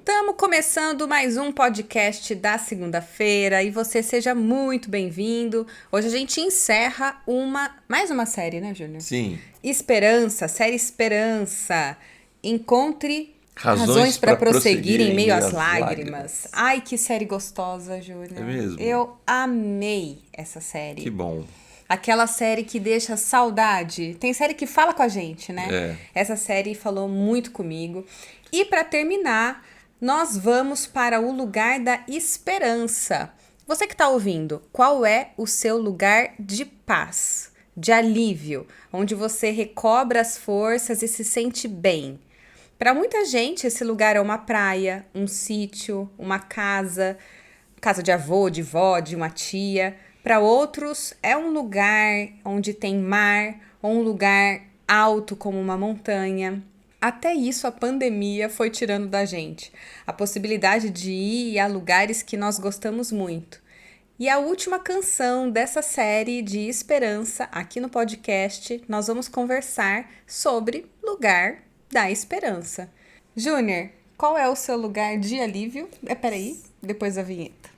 Estamos começando mais um podcast da segunda-feira e você seja muito bem-vindo. Hoje a gente encerra mais uma série, né, Júnior? Sim. Esperança, série Esperança. Encontre razões Razões para para prosseguir prosseguir em em meio meio às às lágrimas. lágrimas. Ai, que série gostosa, É Júnior. mesmo? Eu amei essa Que série. bom. Aquela série que deixa saudade. Tem série que fala com a gente, né? É. Essa série falou muito comigo. E para terminar, nós vamos para o lugar da esperança. Você que está ouvindo, qual é o seu lugar de paz, de alívio, onde você recobra as forças e se sente bem? Para muita gente, esse lugar é uma praia, um sítio, uma casa de avô, de vó, de uma tia. Para outros, é um lugar onde tem mar, ou um lugar alto como uma montanha. Até isso a pandemia foi tirando da gente. A possibilidade de ir a lugares que nós gostamos muito. E a última canção dessa série de esperança, aqui no podcast, nós vamos conversar sobre lugar da esperança. Júnior, qual é o seu lugar de alívio? Peraí, depois da vinheta.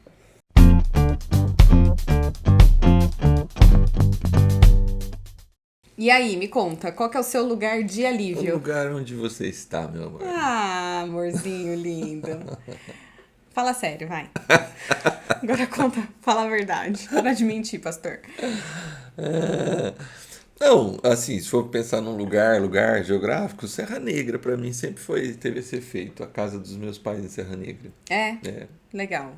E aí, me conta, qual que é o seu lugar de O alívio? lugar onde você está, meu amor. Ah, amorzinho lindo. Fala sério, vai. Agora conta, fala a verdade. Para de mentir, pastor. Não, assim, se for pensar num lugar geográfico, Serra Negra pra mim sempre teve esse efeito. A casa dos meus pais em Serra Negra. É? É. Legal.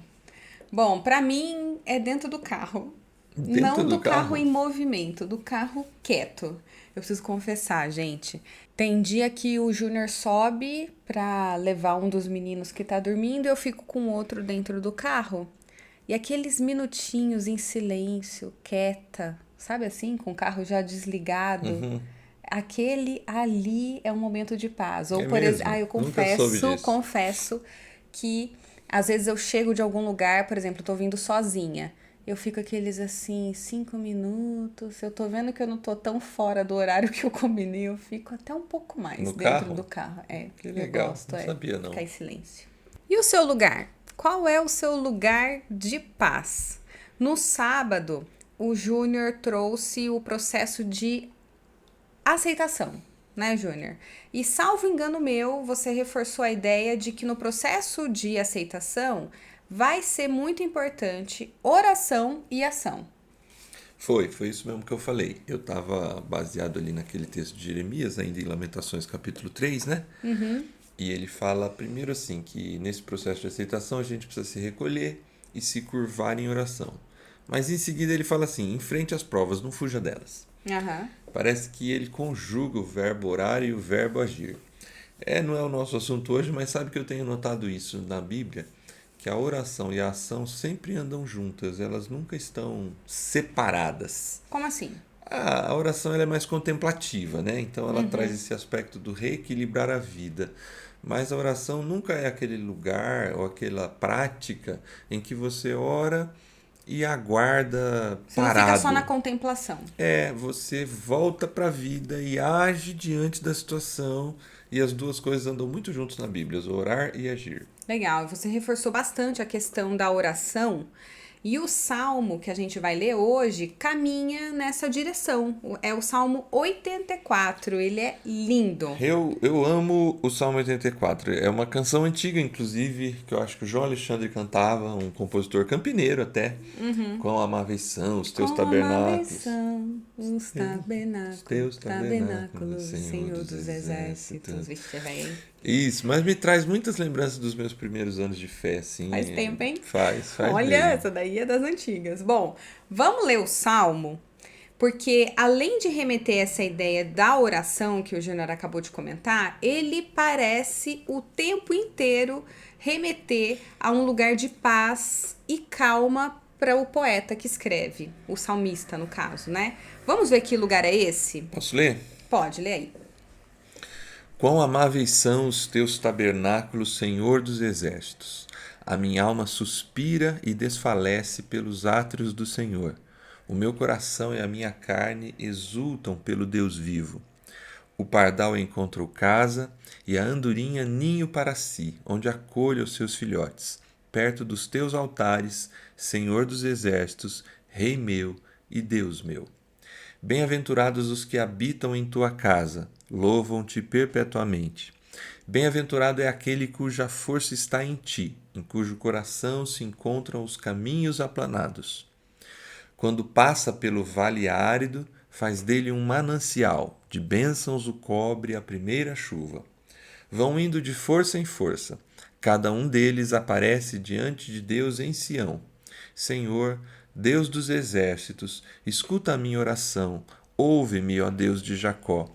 Bom, pra mim é dentro do carro. Dentro Não do do carro carro? em movimento, do carro quieto. Eu preciso confessar, gente. Tem dia que o Júnior sobe pra levar um dos meninos que tá dormindo e eu fico com o outro dentro do carro. E aqueles minutinhos em silêncio, quieta, sabe assim, com o carro já desligado. Aquele ali é um momento de paz. Ou, É por exemplo, mesmo? eu Nunca soube disso. confesso que às vezes eu chego de algum lugar, por exemplo, eu tô vindo sozinha. Eu fico aqueles assim, 5 minutos. Eu tô vendo que eu não tô tão fora do horário que eu combinei. Eu fico até um pouco mais No dentro do carro? carro. É, Que eu legal. gosto, Não sabia, não. ficar em silêncio. E o seu lugar? Qual é o seu lugar de paz? No sábado, o Júnior trouxe o processo de aceitação, né, Júnior? E salvo engano meu, você reforçou a ideia de que no processo de aceitação vai ser muito importante oração e ação. Foi isso mesmo que eu falei. Eu estava baseado ali naquele texto de Jeremias, ainda em Lamentações capítulo 3, né? E ele fala primeiro assim, que nesse processo de aceitação a gente precisa se recolher e se curvar em oração. Mas em seguida ele fala assim, enfrente as provas, não fuja delas. Aham. Parece que ele conjuga o verbo orar e o verbo agir. Não é o nosso assunto hoje, mas sabe que eu tenho notado isso na Bíblia? Que a oração e a ação sempre andam juntas, elas nunca estão separadas. Como assim? A oração ela é mais contemplativa, né? Então ela traz esse aspecto do reequilibrar a vida. Mas a oração nunca é aquele lugar ou aquela prática em que você ora e aguarda Você não fica só na parado. contemplação. Você volta para a vida e age diante da situação, e as duas coisas andam muito juntos na Bíblia, orar e agir. Legal, você reforçou bastante a questão da oração. E o salmo que a gente vai ler hoje caminha nessa direção. É o Salmo 84. Ele é lindo. Eu amo o Salmo 84. É uma canção antiga, inclusive, que eu acho que o João Alexandre cantava, um compositor campineiro até. Quão amáveis são os teus Com amáveis tabernáculos. são os Os teus tabernáculos, tabernáculos, Senhor Senhor dos dos exércitos. exércitos. Vixe, velho. Isso, mas me traz muitas lembranças dos meus primeiros anos de fé, assim. Faz tempo, hein? Faz Olha, mesmo. essa daí é das antigas. Bom, vamos ler o Salmo, porque além de remeter essa ideia da oração que o Júnior acabou de comentar, ele parece o tempo inteiro remeter a um lugar de paz e calma para o poeta que escreve, o salmista, no caso, né? Vamos ver que lugar é esse? Posso ler? Pode, lê aí. Quão amáveis são os teus tabernáculos, Senhor dos exércitos. A minha alma suspira e desfalece pelos átrios do Senhor. O meu coração e a minha carne exultam pelo Deus vivo. O pardal encontrou casa e a andorinha ninho para si, onde acolha os seus filhotes, perto dos teus altares, Senhor dos exércitos, Rei meu e Deus meu. Bem-aventurados os que habitam em tua casa, louvam-te perpetuamente. Bem-aventurado é aquele cuja força está em ti, em cujo coração se encontram os caminhos aplanados. Quando passa pelo vale árido, faz dele um manancial, de bênçãos o cobre a primeira chuva. Vão indo de força em força, cada um deles aparece diante de Deus em Sião. Senhor, Deus dos exércitos, escuta a minha oração, ouve-me, ó Deus de Jacó.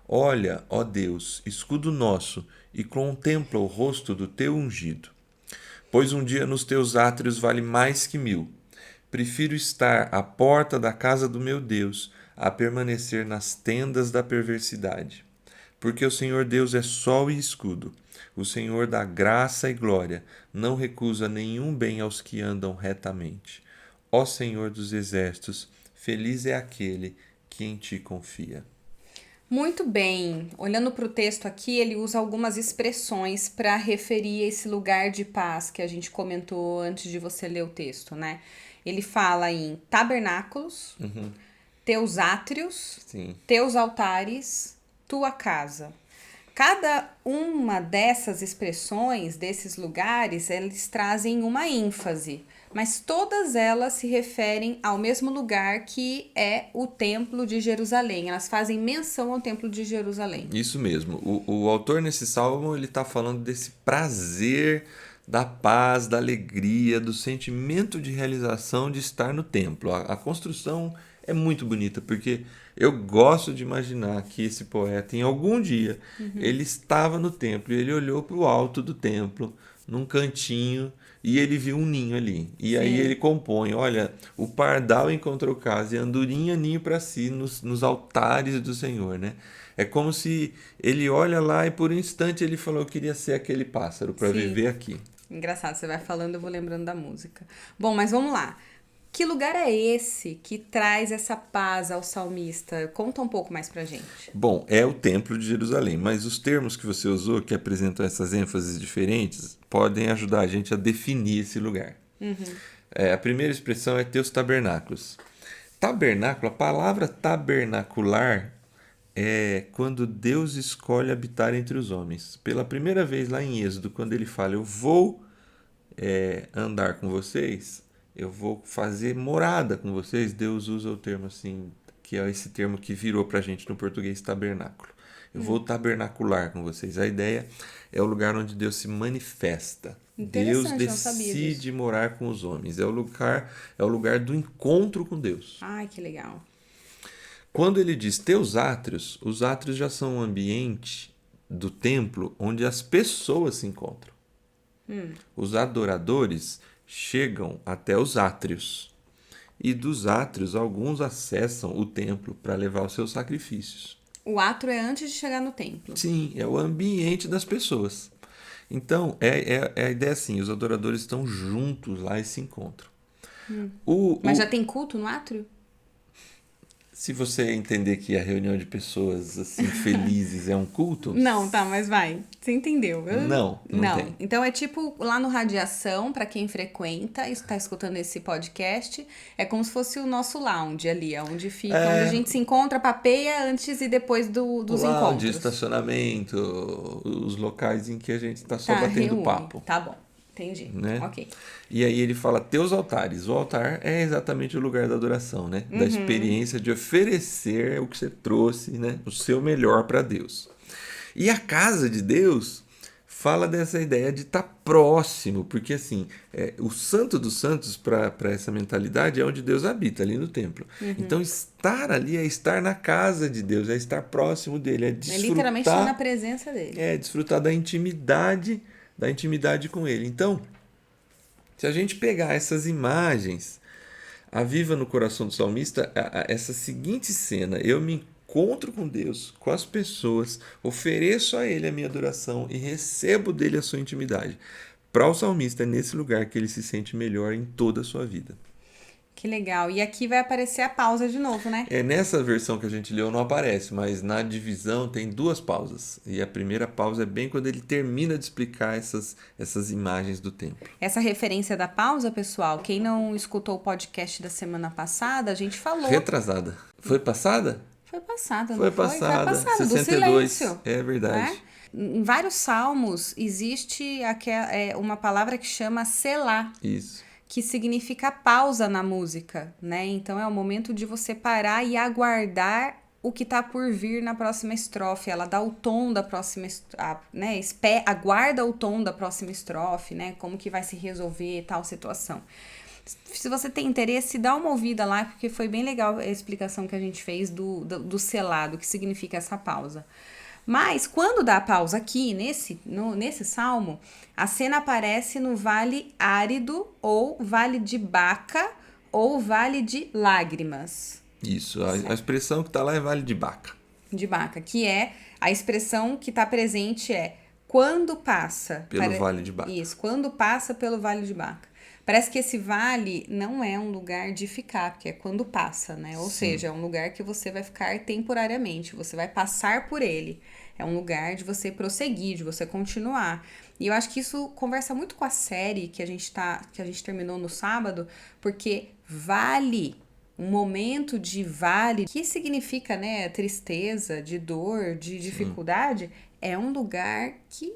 Olha, ó Deus, escudo nosso, e contempla o rosto do teu ungido. Pois um dia nos teus átrios vale mais que 1000. Prefiro estar à porta da casa do meu Deus a permanecer nas tendas da perversidade. Porque o Senhor Deus é sol e escudo. O Senhor dá graça e glória, não recusa nenhum bem aos que andam retamente. Ó Senhor dos exércitos, feliz é aquele que em ti confia. Muito bem. Olhando para o texto aqui, ele usa algumas expressões para referir esse lugar de paz que a gente comentou antes de você ler o texto, né? Ele fala em tabernáculos, teus átrios, Sim. teus altares, tua casa. Cada uma dessas expressões, desses lugares, eles trazem uma ênfase, mas todas elas se referem ao mesmo lugar que é o Templo de Jerusalém. Elas fazem menção ao Templo de Jerusalém. Isso mesmo. O autor nesse salmo ele está falando desse prazer, da paz, da alegria, do sentimento de realização de estar no templo. A construção é muito bonita, porque eu gosto de imaginar que esse poeta, em algum dia, ele estava no templo e ele olhou para o alto do templo, num cantinho, e ele viu um ninho ali. E aí ele compõe, olha, o pardal encontrou casa e a andorinha ninho para si nos altares do Senhor, né? É como se ele olha lá e por um instante ele falou, eu queria ser aquele pássaro para viver aqui. Engraçado, você vai falando, eu vou lembrando da música. Bom, mas vamos lá. Que lugar é esse que traz essa paz ao salmista? Conta um pouco mais pra gente. Bom, é o Templo de Jerusalém, mas os termos que você usou, que apresentam essas ênfases diferentes, podem ajudar a gente a definir esse lugar. A primeira expressão é teus tabernáculos. Tabernáculo, a palavra tabernacular é quando Deus escolhe habitar entre os homens. Pela primeira vez lá em Êxodo, quando ele fala, eu vou andar com vocês, eu vou fazer morada com vocês, Deus usa o termo assim, que é esse termo que virou pra gente no português tabernáculo. Eu vou tabernacular com vocês. A ideia é o lugar onde Deus se manifesta. Deus decide morar com os homens. É o lugar do encontro com Deus. Ai, que legal. Quando ele diz teus átrios, os átrios já são um ambiente do templo onde as pessoas se encontram. Os adoradores chegam até os átrios. E dos átrios, alguns acessam o templo para levar os seus sacrifícios. O átrio é antes de chegar no templo. Sim, é o ambiente das pessoas. Então, é a ideia assim, os adoradores estão juntos lá e se encontram. Mas já tem culto no átrio? Se você entender que a reunião de pessoas assim felizes é um culto... Não, tá, mas vai. Você entendeu? Não tem. Então é tipo lá no Radiação, pra quem frequenta e tá escutando esse podcast, é como se fosse o nosso lounge ali, onde fica, onde a gente se encontra, papeia antes e depois dos lounge, encontros. Estacionamento, os locais em que a gente tá só batendo papo. Tá bom. Entendi. Né? Ok. E aí ele fala teus altares. O altar é exatamente o lugar da adoração, né? Da experiência de oferecer o que você trouxe, né? O seu melhor para Deus. E a casa de Deus fala dessa ideia de estar próximo, porque assim, o Santo dos Santos, para essa mentalidade, é onde Deus habita, ali no templo. Então estar ali é estar na casa de Deus, é estar próximo dele, é desfrutar... É literalmente estar na presença dele. É desfrutar da intimidade com ele. Então, se a gente pegar essas imagens, aviva no coração do salmista essa seguinte cena: eu me encontro com Deus, com as pessoas, ofereço a ele a minha adoração e recebo dele a sua intimidade. Para o salmista, é nesse lugar que ele se sente melhor em toda a sua vida. Que legal. E aqui vai aparecer a pausa de novo, né? Nessa versão que a gente leu não aparece, mas na divisão tem 2 pausas. E a primeira pausa é bem quando ele termina de explicar essas imagens do templo. Essa referência da pausa, pessoal, quem não escutou o podcast da semana passada, a gente falou. Retrasada. Foi passada? Foi passada, não Foi foi? passada. Foi passada, 62. do silêncio. É verdade. Né? Em vários salmos existe uma palavra que chama selá. Isso. Que significa pausa na música, né? Então é o momento de você parar e aguardar o que tá por vir na próxima estrofe. Ela dá o tom da próxima estrofe, né? Aguarda o tom da próxima estrofe, né? Como que vai se resolver tal situação. Se você tem interesse, dá uma ouvida lá, porque foi bem legal a explicação que a gente fez do selado, que significa essa pausa. Mas quando dá a pausa aqui, nesse salmo, a cena aparece no vale árido, ou vale de Baca, ou vale de lágrimas. Isso, a expressão que está lá é Vale de Baca. De Baca, que é a expressão que está presente quando passa. Pelo Vale de Baca. Isso, quando passa pelo Vale de Baca. Parece que esse vale não é um lugar de ficar, porque é quando passa, né? Ou seja, é um lugar que você vai ficar temporariamente, você vai passar por ele. É um lugar de você prosseguir, de você continuar. E eu acho que isso conversa muito com a série que a gente terminou no sábado, porque vale, um momento de vale, que significa, né, tristeza, de dor, de dificuldade, é um lugar que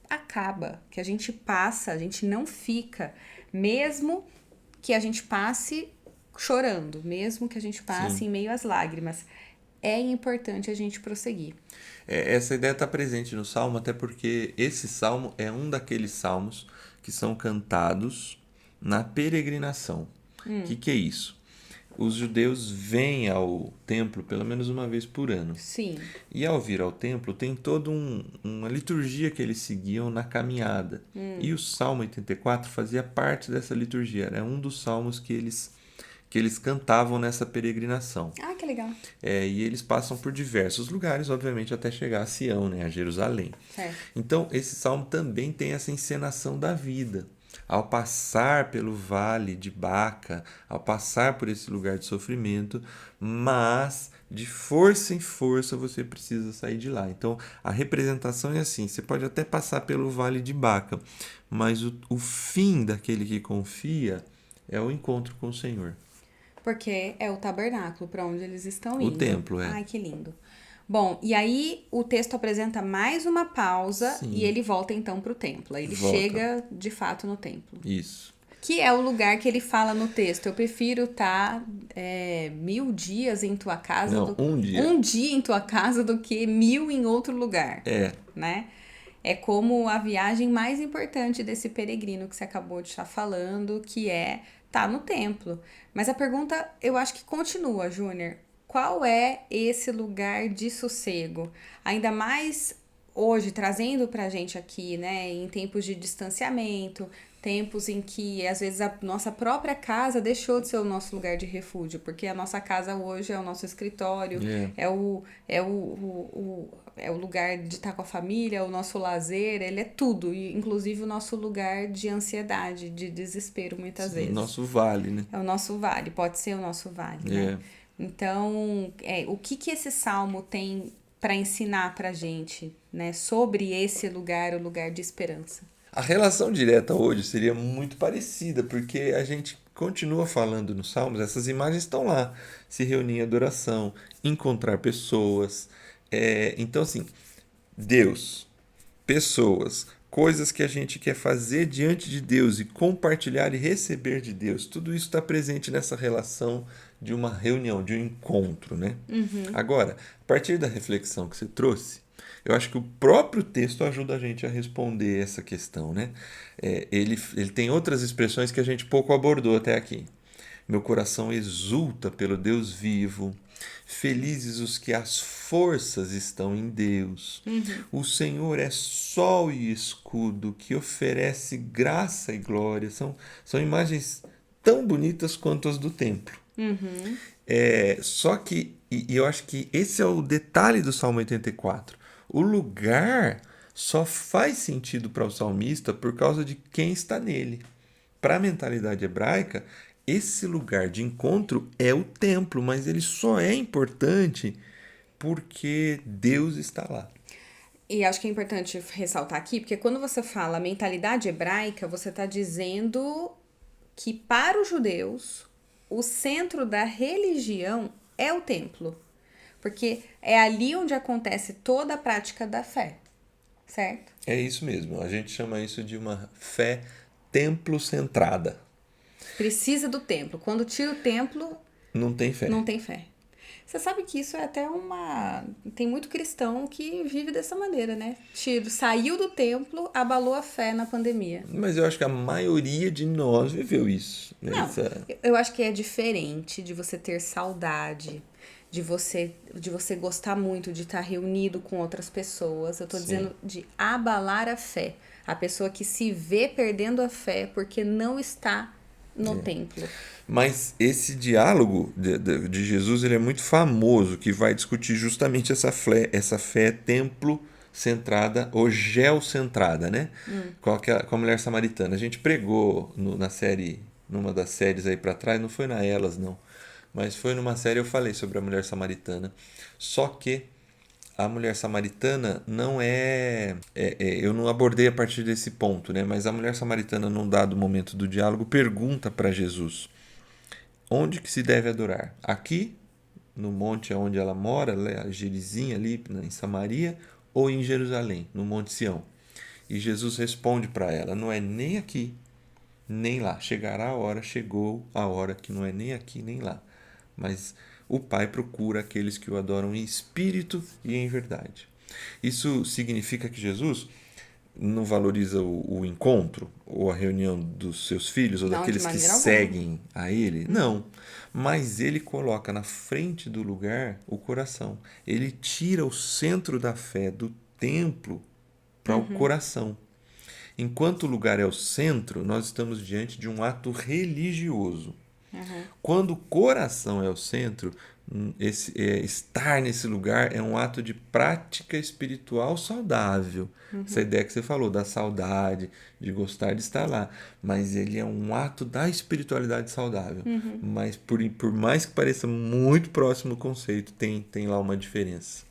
acaba, que a gente passa, a gente não fica. Mesmo que a gente passe chorando, mesmo que a gente passe em meio às lágrimas, é importante a gente prosseguir. Essa ideia está presente no Salmo, até porque esse Salmo é um daqueles salmos que são cantados na peregrinação. O que é isso? Os judeus vêm ao templo pelo menos uma vez por ano. Sim. E ao vir ao templo tem toda uma liturgia que eles seguiam na caminhada. E o Salmo 84 fazia parte dessa liturgia. Era um dos salmos que eles cantavam nessa peregrinação. Ah, que legal. E eles passam por diversos lugares, obviamente, até chegar a Sião, né, a Jerusalém. Certo. Então, esse salmo também tem essa encenação da vida. Ao passar pelo vale de Baca, ao passar por esse lugar de sofrimento, mas de força em força você precisa sair de lá. Então, a representação é assim, você pode até passar pelo vale de Baca, mas o fim daquele que confia é o encontro com o Senhor. Porque é o tabernáculo para onde eles estão indo. O templo, Ai, que lindo. Bom, e aí o texto apresenta mais uma pausa. Sim. E ele volta então para o templo. Aí ele chega de fato no templo. Isso. Que é o lugar que ele fala no texto. Eu prefiro estar 1000 dias em tua casa. Não, um dia. Um dia em tua casa do que 1000 em outro lugar. Né? É como a viagem mais importante desse peregrino que você acabou de estar falando, que tá no templo. Mas a pergunta, eu acho que continua, Júnior. Qual é esse lugar de sossego? Ainda mais hoje, trazendo pra gente aqui, né, em tempos de distanciamento, tempos em que, às vezes, a nossa própria casa deixou de ser o nosso lugar de refúgio, porque a nossa casa hoje é o nosso escritório, é o lugar de estar com a família, o nosso lazer, ele é tudo, inclusive o nosso lugar de ansiedade, de desespero, muitas vezes. O nosso vale, né? É o nosso vale, pode ser o nosso vale, né? Então, o que esse salmo tem para ensinar pra gente, né, sobre esse lugar, o lugar de esperança? A relação direta hoje seria muito parecida, porque a gente continua falando nos Salmos, essas imagens estão lá, se reunir em adoração, encontrar pessoas. Então, assim, Deus, pessoas, coisas que a gente quer fazer diante de Deus e compartilhar e receber de Deus, tudo isso está presente nessa relação de uma reunião, de um encontro, né? Agora, a partir da reflexão que você trouxe, eu acho que o próprio texto ajuda a gente a responder essa questão, né? Ele tem outras expressões que a gente pouco abordou até aqui. Meu coração exulta pelo Deus vivo. Felizes os que as forças estão em Deus. O Senhor é sol e escudo que oferece graça e glória. São imagens tão bonitas quanto as do templo. Só que, e eu acho que esse é o detalhe do Salmo 84. O lugar só faz sentido para o salmista por causa de quem está nele. Para a mentalidade hebraica, esse lugar de encontro é o templo, mas ele só é importante porque Deus está lá. E acho que é importante ressaltar aqui, porque quando você fala mentalidade hebraica, você está dizendo que para os judeus, o centro da religião é o templo. Porque é ali onde acontece toda a prática da fé, certo? É isso mesmo, a gente chama isso de uma fé templo-centrada. Precisa do templo. Quando tira o templo, Não tem fé. não tem fé. Você sabe que isso é até uma... Tem muito cristão que vive dessa maneira, né? Saiu do templo, abalou a fé na pandemia. Mas eu acho que a maioria de nós viveu isso. Né? Não, eu acho que é diferente de você ter saudade, de você gostar muito de estar reunido com outras pessoas. Eu tô dizendo de abalar a fé. A pessoa que se vê perdendo a fé porque não está no templo. Mas esse diálogo de Jesus ele é muito famoso, que vai discutir justamente essa fé templo-centrada ou geocentrada, né? Com a mulher samaritana. A gente pregou na série, numa das séries aí para trás, não foi na Elas, não. Mas foi numa série eu falei sobre a mulher samaritana. Só que a mulher samaritana não eu não abordei a partir desse ponto, né? Mas a mulher samaritana, num dado momento do diálogo, pergunta para Jesus: onde que se deve adorar? Aqui, no monte onde ela mora, a Gerizim ali em Samaria, ou em Jerusalém, no Monte Sião? E Jesus responde para ela: não é nem aqui, nem lá. Chegou a hora que não é nem aqui, nem lá. Mas o Pai procura aqueles que o adoram em espírito e em verdade. Isso significa que Jesus não valoriza o encontro ou a reunião dos seus filhos ou Não, de daqueles que maneira alguma. seguem a ele? Não. Mas ele coloca na frente do lugar o coração. Ele tira o centro da fé do templo para o coração. Enquanto o lugar é o centro, nós estamos diante de um ato religioso. Quando o coração é o centro, estar nesse lugar é um ato de prática espiritual saudável. Essa ideia que você falou, da saudade, de gostar de estar lá. Mas ele é um ato da espiritualidade saudável. Mas por mais que pareça muito próximo o conceito, tem lá uma diferença.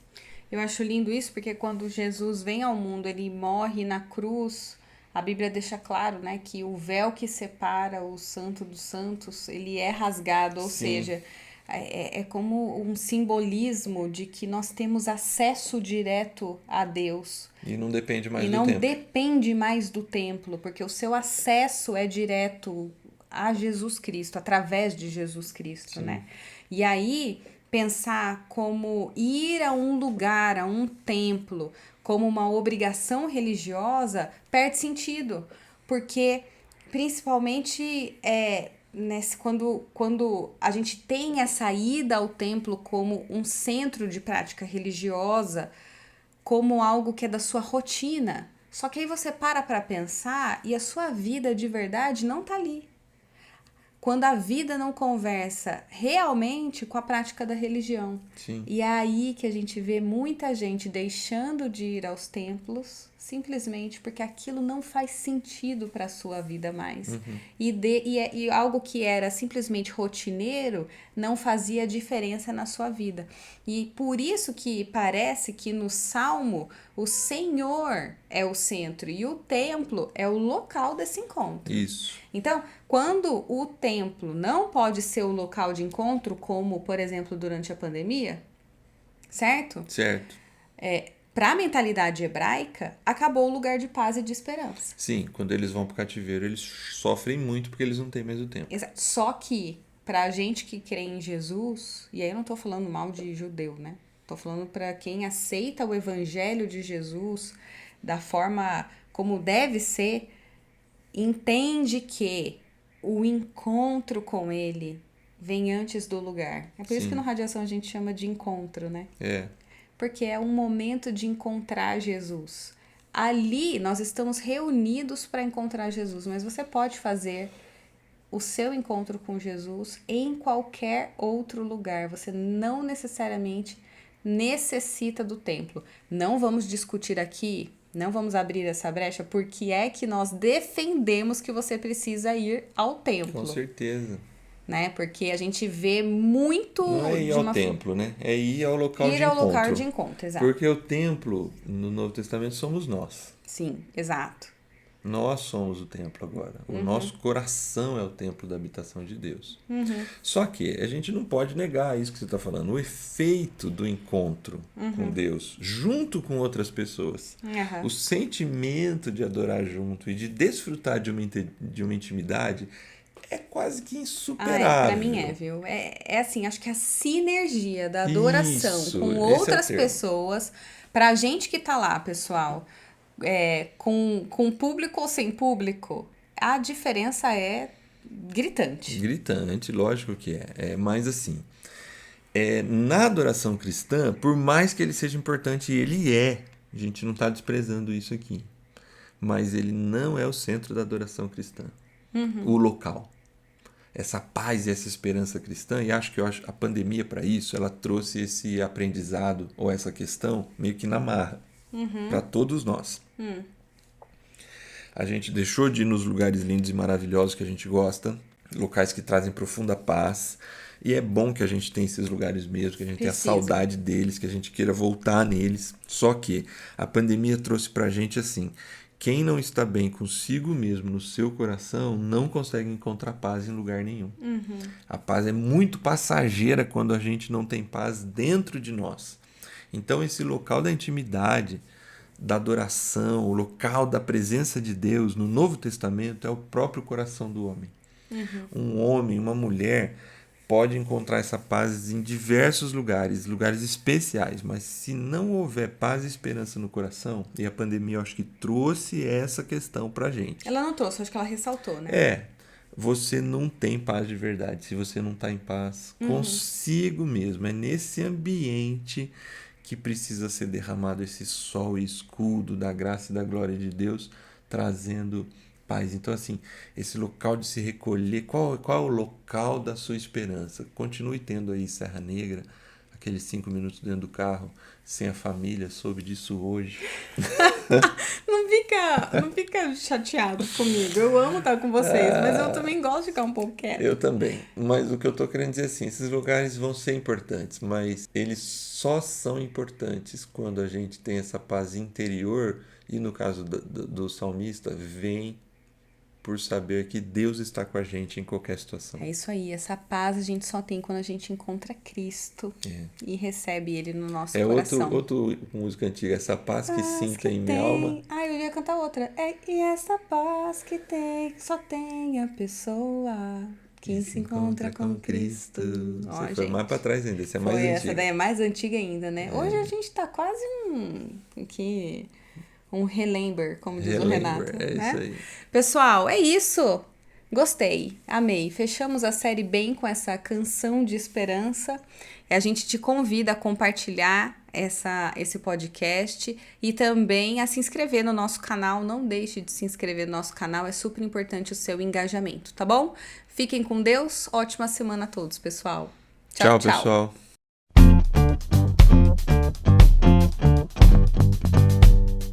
Eu acho lindo isso porque quando Jesus vem ao mundo, ele morre na cruz. A Bíblia deixa claro, né, que o véu que separa o santo dos santos, ele é rasgado, ou seja, é como um simbolismo de que nós temos acesso direto a Deus. E não depende mais E do não templo. depende mais do templo, porque o seu acesso é direto a Jesus Cristo, através de Jesus Cristo, né? E aí, pensar como ir a um lugar, a um templo, como uma obrigação religiosa, perde sentido. Porque, principalmente, quando a gente tem essa ida ao templo como um centro de prática religiosa, como algo que é da sua rotina. Só que aí você para pensar e a sua vida de verdade não tá ali. Quando a vida não conversa realmente com a prática da religião. Sim. E é aí que a gente vê muita gente deixando de ir aos templos simplesmente porque aquilo não faz sentido para a sua vida mais. E algo que era simplesmente rotineiro não fazia diferença na sua vida. E por isso que parece que no Salmo o Senhor é o centro e o templo é o local desse encontro. Isso. Então, quando o templo não pode ser o local de encontro, como, por exemplo, durante a pandemia, certo? Certo. Para a mentalidade hebraica, acabou o lugar de paz e de esperança. Sim, quando eles vão pro cativeiro, eles sofrem muito porque eles não têm mais o tempo. Exato. Só que, pra gente que crê em Jesus, e aí eu não tô falando mal de judeu, né? Tô falando para quem aceita o evangelho de Jesus da forma como deve ser, entende que o encontro com ele vem antes do lugar. É por isso que no Radiação a gente chama de encontro, né? Porque é um momento de encontrar Jesus. Ali nós estamos reunidos para encontrar Jesus, mas você pode fazer o seu encontro com Jesus em qualquer outro lugar. Você não necessariamente necessita do templo. Não vamos discutir aqui, não vamos abrir essa brecha, porque é que nós defendemos que você precisa ir ao templo. Com certeza. né? Porque a gente vê muito Não é ir ao templo, né? É ir ao local de encontro. local de encontro, exato. Porque o templo, no Novo Testamento, somos nós. Sim, exato. Nós somos o templo agora. O nosso coração é o templo da habitação de Deus. Só que a gente não pode negar isso que você está falando. O efeito do encontro com Deus, junto com outras pessoas. O sentimento de adorar junto e de desfrutar de uma intimidade é quase que insuperável. Pra mim viu? É assim, acho que a sinergia da adoração Isso, com esse é o outras termo. pessoas, pra gente que tá lá, pessoal, com público ou sem público, a diferença é gritante. Gritante, lógico que é. Mas assim, na adoração cristã, por mais que ele seja importante, e ele a gente não está desprezando isso aqui, mas ele não é o centro da adoração cristã, o local. Essa paz e essa esperança cristã, e acho que a pandemia para isso, ela trouxe esse aprendizado ou essa questão meio que na marra para todos nós. A gente deixou de ir nos lugares lindos e maravilhosos que a gente gosta, locais que trazem profunda paz, e é bom que a gente tenha esses lugares mesmo, que a gente tenha saudade deles, que a gente queira voltar neles. Só que a pandemia trouxe pra gente assim, quem não está bem consigo mesmo no seu coração não consegue encontrar paz em lugar nenhum. A paz é muito passageira quando a gente não tem paz dentro de nós. Então esse local da intimidade, da adoração, o local da presença de Deus no Novo Testamento é o próprio coração do homem. Um homem, uma mulher pode encontrar essa paz em diversos lugares especiais, mas se não houver paz e esperança no coração, e a pandemia eu acho que trouxe essa questão pra gente. Ela não trouxe, acho que ela ressaltou, né? Você não tem paz de verdade se você não está em paz consigo mesmo. É nesse ambiente que precisa ser derramado esse sol e escudo da graça e da glória de Deus, trazendo paz. Então, assim, esse local de se recolher, qual é o local da sua esperança? Continue tendo aí Serra Negra, aqueles 5 minutos dentro do carro, sem a família, soube disso hoje. Não fica chateado comigo. Eu amo estar com vocês, mas eu também gosto de ficar um pouco quieto. Eu também. Mas o que eu tô querendo dizer assim, esses lugares vão ser importantes, mas eles só são importantes quando a gente tem essa paz interior e no caso do salmista, vem por saber que Deus está com a gente em qualquer situação. É isso aí, essa paz a gente só tem quando a gente encontra Cristo e recebe Ele no nosso coração. Outra música antiga, essa paz que sinta em minha alma. Ah, eu ia cantar outra. E essa paz que tem, só tem a pessoa que se encontra com Cristo. Você foi mais pra trás ainda, essa é mais antiga. Essa daí é mais antiga ainda, né? Hoje a gente tá quase um relembro, como diz o Renato. É né? isso aí. Pessoal, é isso. Gostei, amei. Fechamos a série bem com essa canção de esperança. A gente te convida a compartilhar esse podcast e também a se inscrever no nosso canal. Não deixe de se inscrever no nosso canal, é super importante o seu engajamento, tá bom? Fiquem com Deus, ótima semana a todos, pessoal. Tchau, pessoal.